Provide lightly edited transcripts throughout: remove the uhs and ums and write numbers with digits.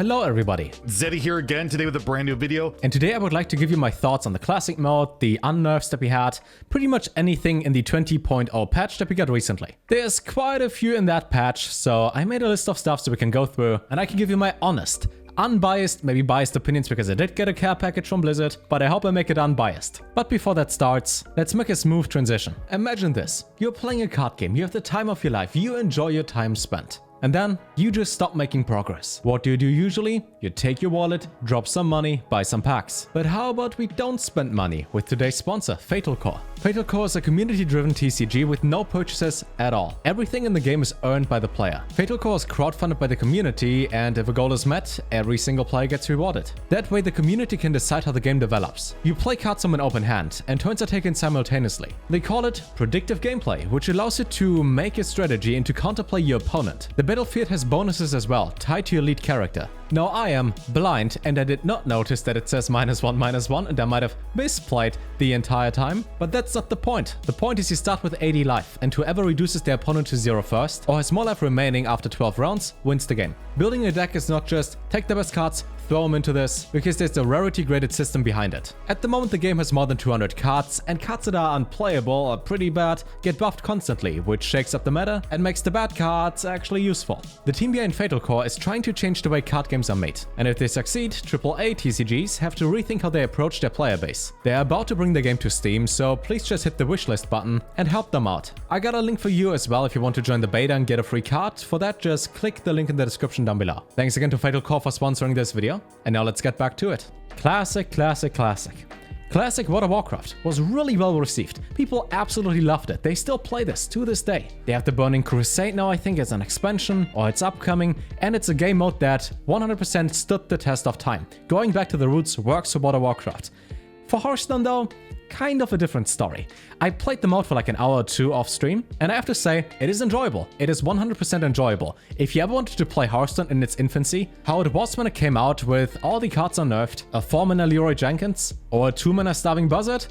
Hello everybody, Zeddy here again today with a brand new video. and today I would like to give you my thoughts on the classic mode, the Unnerfs that we had, pretty much anything in the 20.0 patch that we got recently. There's quite a few in that patch, so I made a list of stuff so we can go through and I can give you my honest, unbiased, maybe biased opinions because I did get a care package from Blizzard, but I hope I make it unbiased. But before that starts, let's make a smooth transition. Imagine this, you're playing a card game, you have the time of your life, you enjoy your time spent. And then you just stop making progress. What do you do usually? You take your wallet, drop some money, buy some packs. But how about we don't spend money with today's sponsor, FatalCore. FatalCore is a community-driven TCG with no purchases at all. Everything in the game is earned by the player. FatalCore is crowdfunded by the community, and if a goal is met, every single player gets rewarded. That way the community can decide how the game develops. You play cards from an open hand, and turns are taken simultaneously. They call it predictive gameplay, which allows you to make a strategy and to counterplay your opponent. The battlefield has bonuses as well, tied to your lead character. Now I am blind and I did not notice that it says -1/-1 and I might have misplayed the entire time, but that's not the point. The point is you start with 80 life and whoever reduces their opponent to 0 first or has more life remaining after 12 rounds wins the game. Building a deck is not just take the best cards, throw them into this, because there's a rarity graded system behind it. At the moment the game has more than 200 cards, and cards that are unplayable or pretty bad get buffed constantly, which shakes up the meta and makes the bad cards actually useful. The team behind FatalCore is trying to change the way card games are made, and if they succeed, AAA TCGs have to rethink how they approach their player base. They're about to bring the game to Steam, so please just hit the wishlist button and help them out. I got a link for you as well if you want to join the beta and get a free card. For that, just click the link in the description down below. Thanks again to FatalCore for sponsoring this video. And now let's get back to it. Classic. Classic World of Warcraft was really well received. People absolutely loved it. They still play this to this day. They have the Burning Crusade now, I think, as an expansion, or it's upcoming, and it's a game mode that 100% stood the test of time. Going back to the roots works for World of Warcraft. For Hearthstone though, kind of a different story. I played the mode for like an hour or two off stream, and I have to say, it is enjoyable. It is 100% enjoyable. If you ever wanted to play Hearthstone in its infancy, how it was when it came out with all the cards unnerfed, a 4-mana Leroy Jenkins, or a 2-mana Starving Buzzard,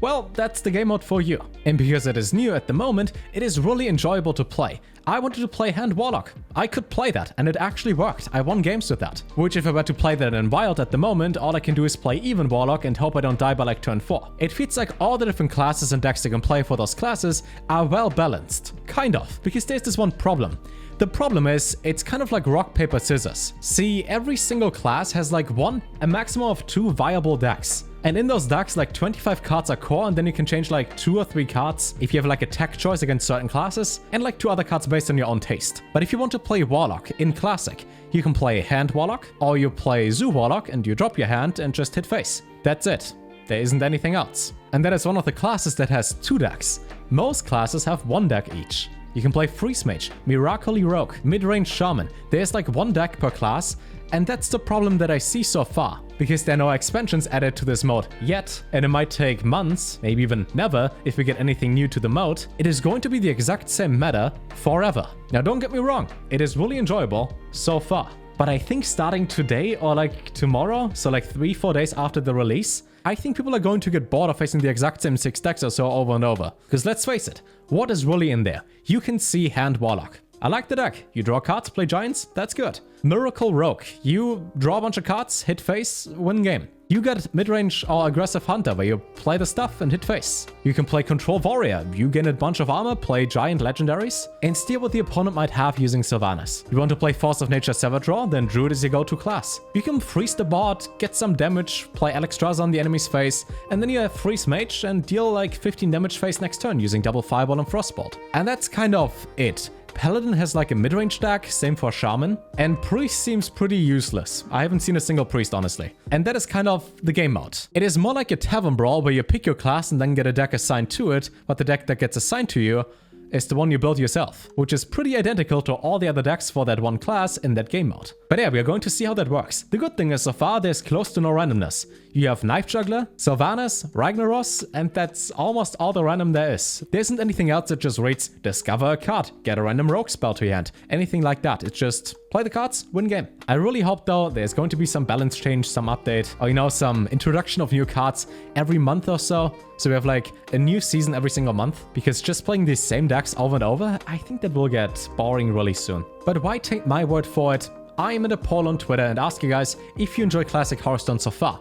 well, that's the game mode for you. And because it is new at the moment, it is really enjoyable to play. I wanted to play Hand Warlock. I could play that, and it actually worked. I won games with that. Which if I were to play that in Wild at the moment, all I can do is play even Warlock and hope I don't die by like turn 4. It feels like all the different classes and decks you can play for those classes are well balanced. Kind of, because there's this one problem. The problem is, it's kind of like rock, paper, scissors. See, every single class has like a maximum of 2 viable decks. And in those decks, like 25 cards are core, and then you can change like 2 or 3 cards if you have like a tech choice against certain classes, and like 2 other cards based on your own taste. But if you want to play Warlock in Classic, you can play Hand Warlock, or you play Zoo Warlock and you drop your hand and just hit face. That's it. There isn't anything else. And that is one of the classes that has 2 decks. Most classes have 1 deck each. You can play Freeze Mage, Miracle Rogue, Mid-Range Shaman. There's like 1 deck per class, and that's the problem that I see so far. Because there are no expansions added to this mode yet, and it might take months, maybe even never, if we get anything new to the mode. It is going to be the exact same meta forever. Now don't get me wrong, it is really enjoyable so far. But I think starting today or like tomorrow, so like 3-4 days after the release, I think people are going to get bored of facing the exact same 6 decks or so over and over. Because let's face it, what is really in there? You can see Hand Warlock. I like the deck. You draw cards, play giants, that's good. Miracle Rogue. You draw a bunch of cards, hit face, win game. You got mid-range or aggressive hunter where you play the stuff and hit face. You can play Control Warrior. You gain a bunch of armor, play giant legendaries, and steal what the opponent might have using Sylvanas. You want to play Force of Nature Savage Draw, then Druid is your go-to class. You can freeze the board, get some damage, play Alexstrasza on the enemy's face, and then you have Freeze Mage and deal like 15 damage face next turn using double Fireball and Frostbolt. And that's kind of it. Paladin has like a mid-range deck, same for Shaman, and Priest seems pretty useless. I haven't seen a single Priest, honestly. And that is kind of the game mode. It is more like a Tavern Brawl where you pick your class and then get a deck assigned to it, but the deck that gets assigned to you is the one you build yourself, which is pretty identical to all the other decks for that one class in that game mode. But yeah, we are going to see how that works. The good thing is so far there's close to no randomness. You have Knife Juggler, Sylvanas, Ragnaros, and that's almost all the random there is. There isn't anything else that just reads, discover a card, get a random rogue spell to your hand, anything like that. It's just play the cards, win game. I really hope though there's going to be some balance change, some update, or you know, some introduction of new cards every month or so. So we have like a new season every single month, because just playing these same decks over and over, I think that will get boring really soon. But why take my word for it? I made a poll on Twitter and asked you guys if you enjoy classic Hearthstone so far.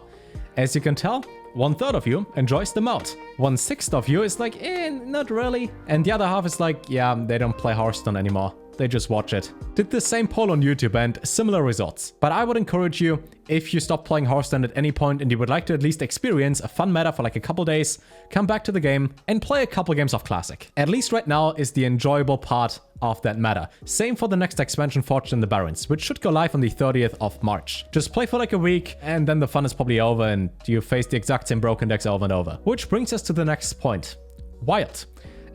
As you can tell, 1/3 of you enjoys the mode. 1/6 of you is like, not really. And the other half is like, yeah, they don't play Hearthstone anymore. They just watch it. Did the same poll on YouTube and similar results. But I would encourage you, if you stop playing Hearthstone at any point and you would like to at least experience a fun meta for like a couple days, come back to the game and play a couple games of Classic. At least right now is the enjoyable part of that meta. Same for the next expansion, Forged in the Barrens, which should go live on the 30th of March. Just play for like a week and then the fun is probably over and you face the exact same broken decks over and over. Which brings us to the next point. Wild.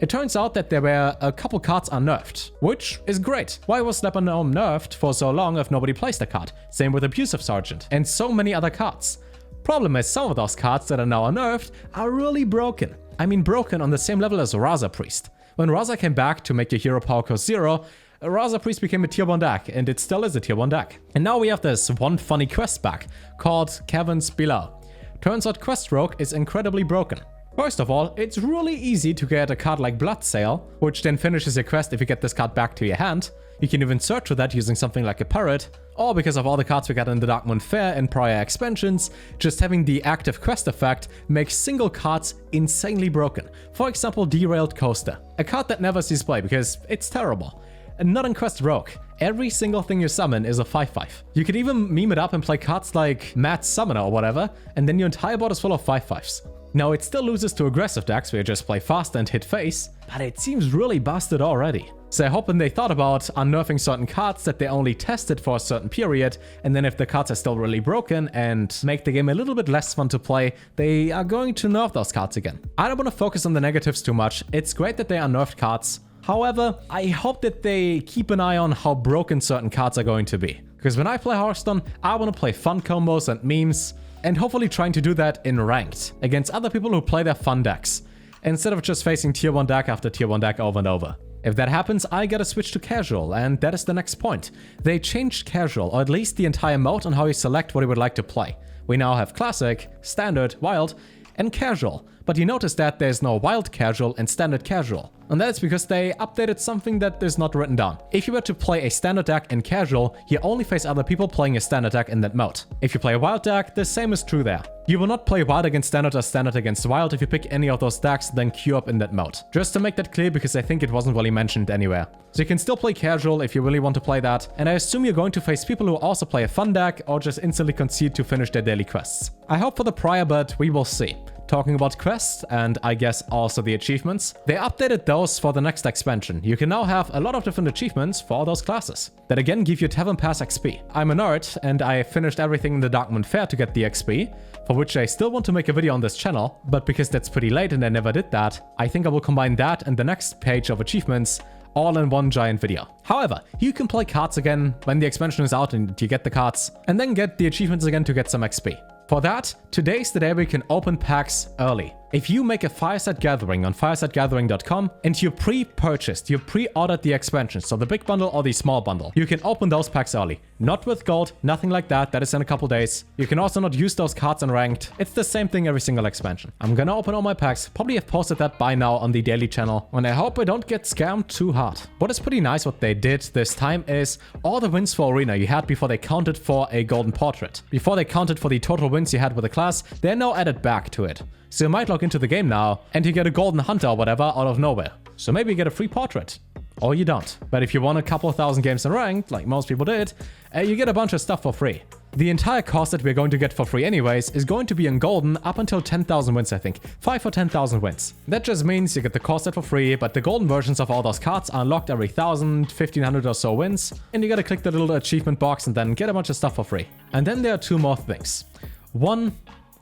It turns out that there were a couple cards unnerfed, which is great. Why was Leper Gnome nerfed for so long if nobody plays the card? Same with Abusive Sergeant and so many other cards. Problem is, some of those cards that are now unnerfed are really broken. I mean broken on the same level as Raza Priest. When Raza came back to make your hero power cost 0, Raza Priest became a tier 1 deck, and it still is a tier 1 deck. And now we have this one funny quest back, called Caverns Below. Turns out Quest Rogue is incredibly broken. First of all, it's really easy to get a card like Bloodsail, which then finishes your quest if you get this card back to your hand. You can even search for that using something like a Parrot, or because of all the cards we got in the Darkmoon Fair and prior expansions, just having the active quest effect makes single cards insanely broken. For example, Derailed Coaster, a card that never sees play because it's terrible. And not in Quest Rogue. Every single thing you summon is a 5/5. You could even meme it up and play cards like Mad Summoner or whatever, and then your entire board is full of 5/5s. Now, it still loses to aggressive decks where you just play fast and hit face, but it seems really busted already. So I hope when they thought about unnerving certain cards that they only tested for a certain period, and then if the cards are still really broken and make the game a little bit less fun to play, they are going to nerf those cards again. I don't want to focus on the negatives too much. It's great that they unnerved cards. However, I hope that they keep an eye on how broken certain cards are going to be. Because when I play Hearthstone, I want to play fun combos and memes, and hopefully trying to do that in ranked, against other people who play their fun decks, instead of just facing tier 1 deck after tier 1 deck over and over. If that happens, I gotta switch to casual, and that is the next point. They changed casual, or at least the entire mode on how you select what you would like to play. We now have classic, standard, wild, and casual. But you notice that there's no wild casual and standard casual. And that's because they updated something that is not written down. If you were to play a standard deck in casual, you only face other people playing a standard deck in that mode. If you play a wild deck, the same is true there. You will not play wild against standard or standard against wild if you pick any of those decks, then queue up in that mode. Just to make that clear, because I think it wasn't really mentioned anywhere. So you can still play casual if you really want to play that, and I assume you're going to face people who also play a fun deck or just instantly concede to finish their daily quests. I hope for the prior, but we will see. Talking about quests, and I guess also the achievements, they updated those for the next expansion. You can now have a lot of different achievements for those classes that again give you Tavern Pass XP. I'm a nerd and I finished everything in the Darkmoon Fair to get the XP, for which I still want to make a video on this channel, but because that's pretty late and I never did that, I think I will combine that and the next page of achievements all in one giant video. However, you can play cards again when the expansion is out and you get the cards, and then get the achievements again to get some XP. For that, today's the day we can open packs early. If you make a Fireside Gathering on firesidegathering.com and you pre-ordered the expansion, so the big bundle or the small bundle, you can open those packs early. Not with gold, nothing like that, that is in a couple days. You can also not use those cards in ranked. It's the same thing every single expansion. I'm gonna open all my packs, probably have posted that by now on the daily channel, and I hope I don't get scammed too hard. What is pretty nice what they did this time is all the wins for Arena you had before they counted for a golden portrait. Before they counted for the total wins you had with a class, they're now added back to it. So you might log into the game now and you get a golden hunter or whatever out of nowhere. So maybe you get a free portrait. Or you don't. But if you won a couple of thousand games in ranked, like most people did, you get a bunch of stuff for free. The entire cost that we're going to get for free anyways is going to be in golden up until 10,000 wins, I think. 5 or 10,000 wins. That just means you get the core set for free, but the golden versions of all those cards are unlocked every 1,000, 1,500 or so wins. And you gotta click the little achievement box and then get a bunch of stuff for free. And then there are two more things. One,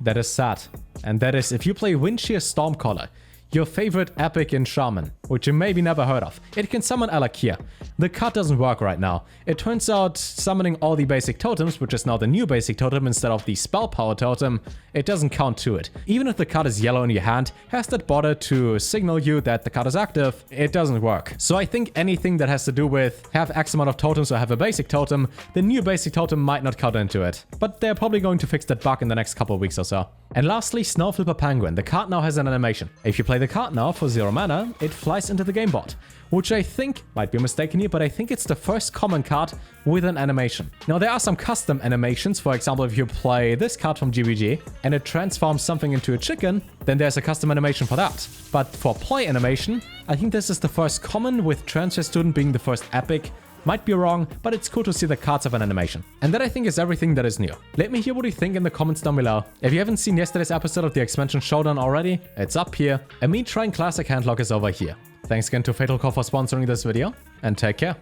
that is sad. And that is if you play Windshear Stormcaller, your favorite epic in Shaman, which you maybe never heard of. It can summon Alakir. The card doesn't work right now. It turns out summoning all the basic totems, which is now the new basic totem instead of the spell power totem, it doesn't count to it. Even if the card is yellow in your hand, has that border to signal you that the card is active, it doesn't work. So I think anything that has to do with have X amount of totems or have a basic totem, the new basic totem might not cut into it. But they're probably going to fix that bug in the next couple of weeks or so. And lastly, Snowflipper Penguin. The card now has an animation. If you play the card now for 0 mana, it flies slice into the game board, which I think, might be mistaken here, but I think it's the first common card with an animation. Now there are some custom animations, for example if you play this card from GBG and it transforms something into a chicken, then there's a custom animation for that. But for play animation, I think this is the first common, with Transfer Student being the first epic. Might be wrong, but it's cool to see the cards have an animation. And that I think is everything that is new. Let me hear what you think in the comments down below. If you haven't seen yesterday's episode of the Expansion Showdown already, it's up here, and me trying Classic Handlock is over here. Thanks again to FatalCore for sponsoring this video, and take care.